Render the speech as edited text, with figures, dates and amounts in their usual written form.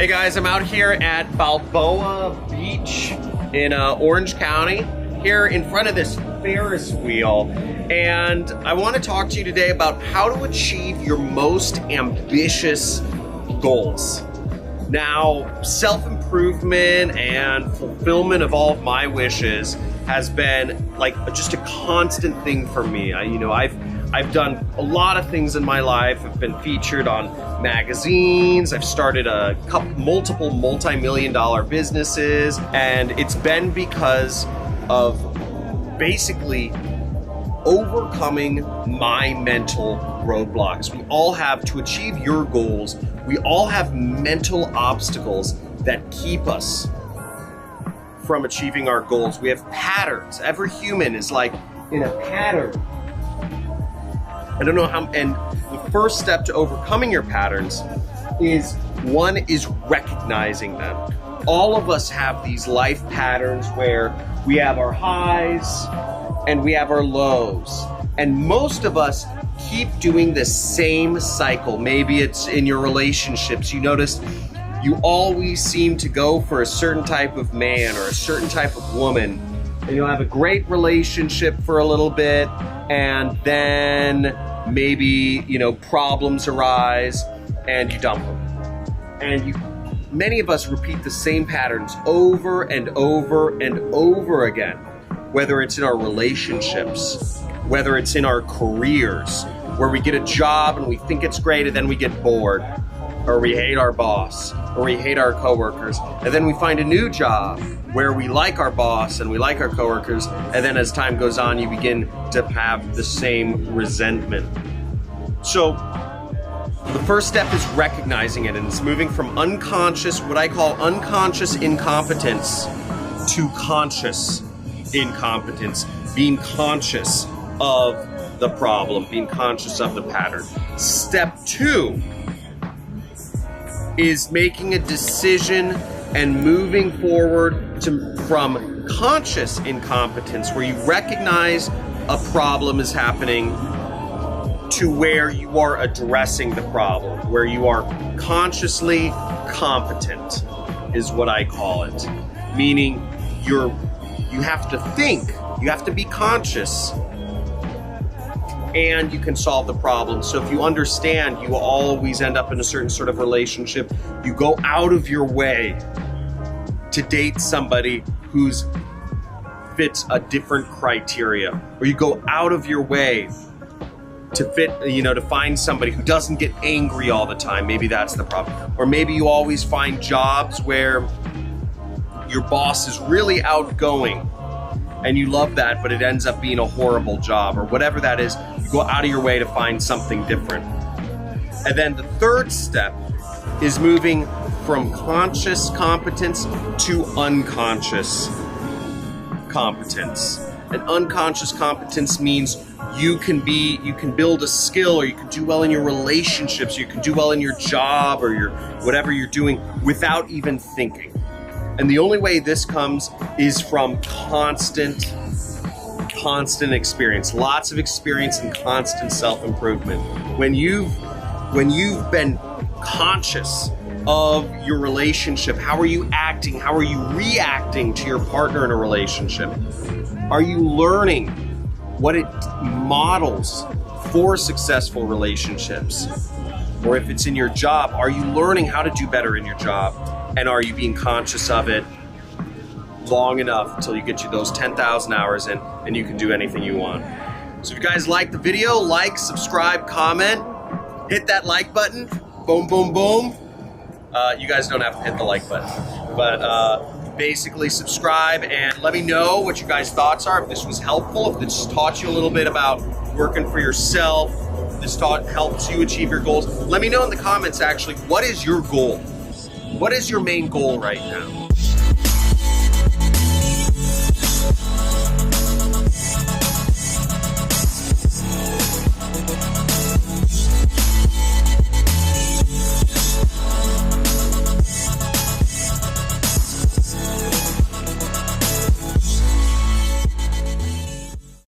Hey guys, I'm out here at Balboa Beach in Orange County, here in front of this Ferris wheel. And I want to talk to you today about how to achieve your most ambitious goals. Now, self-improvement and fulfillment of all of my wishes has been like just a constant thing for me. I've done a lot of things in my life. I've been featured on magazines. I've started multiple multi-million-dollar businesses, and it's been because of basically overcoming my mental roadblocks. We all have, to achieve your goals, we all have mental obstacles that keep us from achieving our goals. We have patterns. Every human is like in a pattern. I don't know how, and the first step to overcoming your patterns is recognizing them. All of us have these life patterns where we have our highs and we have our lows. And most of us keep doing the same cycle. Maybe it's in your relationships. You notice you always seem to go for a certain type of man or a certain type of woman, and you'll have a great relationship for a little bit, and then maybe, problems arise and you dump them. And many of us repeat the same patterns over and over and over again, whether it's in our relationships, whether it's in our careers, where we get a job and we think it's great and then we get bored, or we hate our boss, or we hate our coworkers, and then we find a new job where we like our boss and we like our coworkers, and then as time goes on, you begin to have the same resentment. So the first step is recognizing it, and it's moving from unconscious, what I call unconscious incompetence, to conscious incompetence, being conscious of the problem, being conscious of the pattern. Step 2 is making a decision and moving forward from conscious incompetence, where you recognize a problem is happening, to where you are addressing the problem, where you are consciously competent, is what I call it. Meaning you have to think, you have to be conscious, and you can solve the problem. So if you understand you will always end up in a certain sort of relationship, you go out of your way to date somebody who's fits a different criteria, or you go out of your way to to find somebody who doesn't get angry all the time. Maybe that's the problem. Or maybe you always find jobs where your boss is really outgoing and you love that, but it ends up being a horrible job, or whatever that is. You go out of your way to find something different. And then the third step is moving from conscious competence to unconscious competence. And unconscious competence means you can build a skill, or you can do well in your relationships, or you can do well in your job, or whatever you're doing, without even thinking. And the only way this comes is from constant experience, lots of experience and constant self-improvement. When you've been conscious of your relationship, how are you acting? How are you reacting to your partner in a relationship? Are you learning what it models for successful relationships? Or if it's in your job, are you learning how to do better in your job? And are you being conscious of it long enough until you get you those 10,000 hours in and you can do anything you want? So if you guys like the video, like, subscribe, comment, hit that like button, boom, boom, boom. You guys don't have to hit the like button, but basically subscribe and let me know what you guys' thoughts are. If this was helpful, if this taught you a little bit about working for yourself, if this helps you achieve your goals, let me know in the comments actually, what is your goal? What is your main goal right now?